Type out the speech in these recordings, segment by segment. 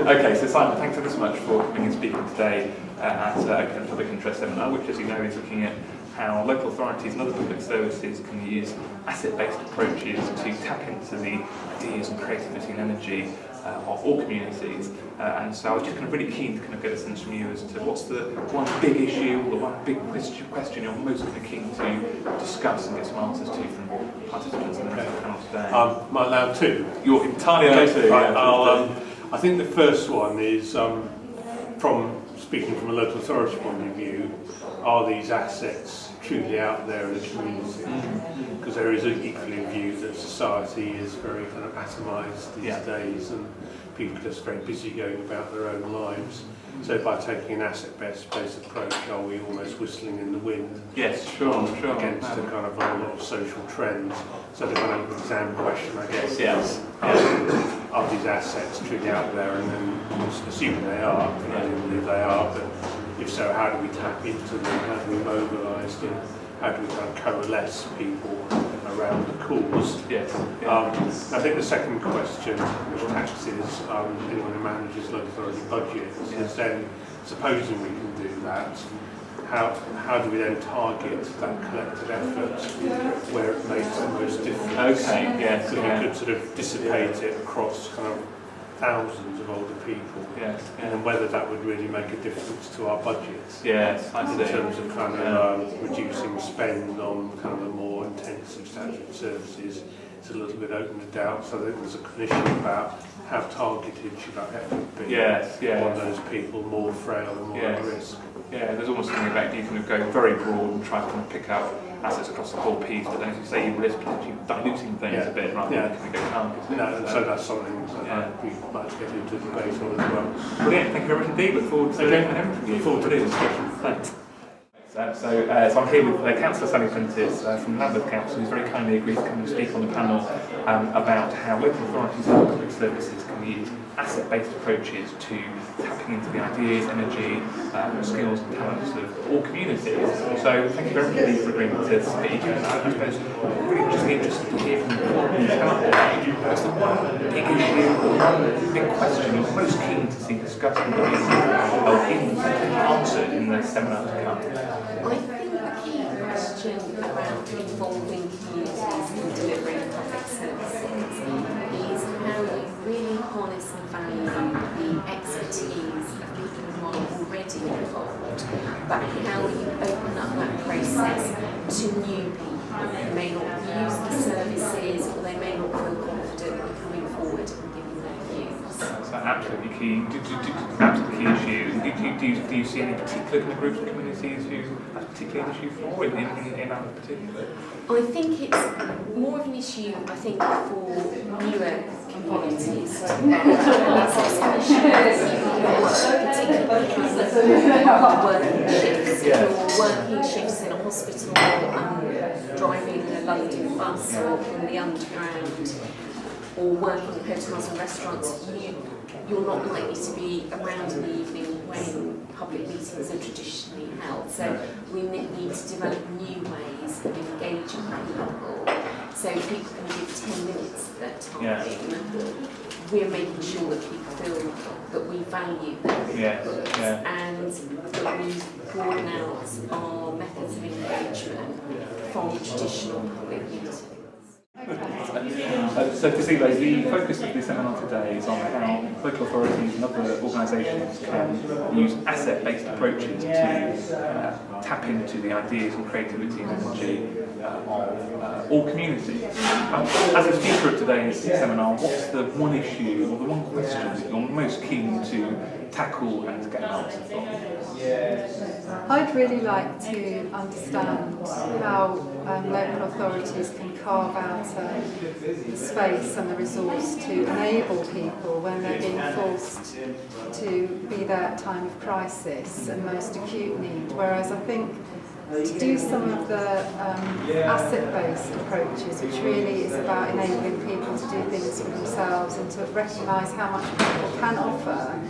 Okay, so Simon, thanks ever so much for coming and speaking today at OPM Public Interest Seminar, which, as you know, is looking at how local authorities and other public services can use asset-based approaches to tap into the ideas and creativity and energy of all communities. And so I was just kind of really keen to kind of get a sense from you as to what's the one big issue or the one big question you're most kind of keen to discuss and get some answers to from participants in the rest of the panel today. Am I allowed to? You're entirely allowed to. Right, I think the first one is, from speaking from a local authority point of view, are these assets truly out there in the community? Because there is equally a view that society is very kind of atomised these days, and people are just very busy going about their own lives. So by taking an asset-based approach, are we almost whistling in the wind? Yes, sure. Against the kind of a lot of social trends. So the kind of exam question, I guess, Yes. Are these assets truly out there? And then assuming they are, I don't believe they are, but if so, how do we tap into them? How do we mobilise them? How do we kind of coalesce people around the cause? Yes. I think the second question, which taxes anyone who manages local authority budgets, is then, supposing we can do that, how do we then target that collective effort where it makes the most difference? Okay, yes. So we could sort of dissipate it across kind of thousands of older people, and whether that would really make a difference to our budgets. Yes, I see. In terms of kind of reducing spend on kind of the more intensive statutory services, it's a little bit open to doubt. So I think there's a issue about how targeted should that effort be on those people more frail and more at risk. Yeah, there's almost something about you kind of go very broad and try to kind of pick out assets across the whole piece, but then as you say, you risk potentially diluting things a bit rather than kind of go targeted. No, so that's something that we might get into debate on as well. Brilliant, thank you very much indeed. Look forward to hearing from you. Forward to this discussion. Thanks. So I'm here with Councillor Sally Prentice from Lambeth Council, who's very kindly agreed to come and speak on the panel about how local authorities and public services can use asset-based approaches to tapping into the ideas, energy, skills and talents of all communities. So thank you very much indeed for agreeing to speak. And I suppose really just interested to hear from you what's the one big issue or one big question you're most keen to see discussed in the meeting or even answered in the seminar to come? I think the key question around involving communities in delivering public services is how you really harness and value the expertise of people who are already involved, but how you open up that process to new people who may not use the services or they may not feel confident in coming forward and giving their views. That's absolutely key. Absolutely key issue. Do you see any particular kind of groups of communities who that's particularly an issue for in that particular? I think it's more of an issue, I think, for newer communities. It's an issue particularly working shifts. If you're working shifts in a hospital, driving a London bus or in the underground, or working in hotels and restaurants, you're not likely to be around in the evening when public meetings are traditionally held. So we need to develop new ways of engaging people. So people can give 10 minutes of their time. We're making sure that people feel that we value their input and that we broaden out our methods of engagement from traditional public meetings. So Casilo, the focus of the seminar today is on how local authorities and other organisations can use asset-based approaches to tap into the ideas and creativity and energy of all communities. As a speaker at today's seminar, what's the one issue or the one question that you're most keen to tackle and to get an answer from? I'd really like to understand how local authorities can carve out the space and the resource to enable people when they're being forced to be there at time of crisis and most acute need. Whereas I think to do some of the asset-based approaches, which really is about enabling people to do things for themselves and to recognise how much people can offer,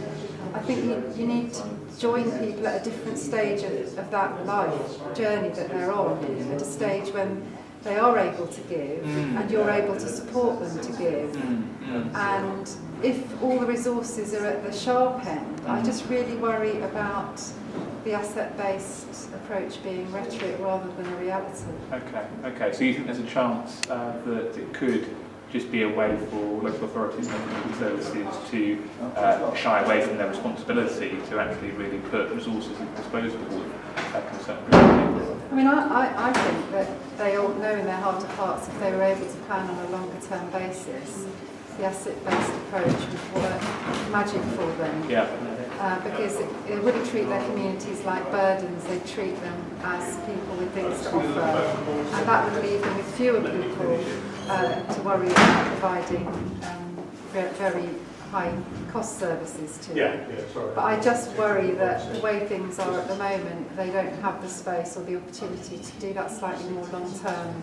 I think you need to join people at a different stage of that life journey that they're on, at a stage when they are able to give and you're able to support them to give. And if all the resources are at the sharp end, I just really worry about the asset-based approach being rhetoric rather than a reality. Okay. So you think there's a chance that it could just be a way for local authorities and local services to shy away from their responsibility to actually really put resources at the disposal of concerned groups of people? I mean, I think that they all know in their heart of hearts if they were able to plan on a longer term basis, the asset-based approach would work magic for them. Yeah. Because they wouldn't treat their communities like burdens, they treat them as people with things to offer, and that would leave them with fewer people to worry about providing very high cost services to. But I just worry that the way things are at the moment, they don't have the space or the opportunity to do that slightly more long term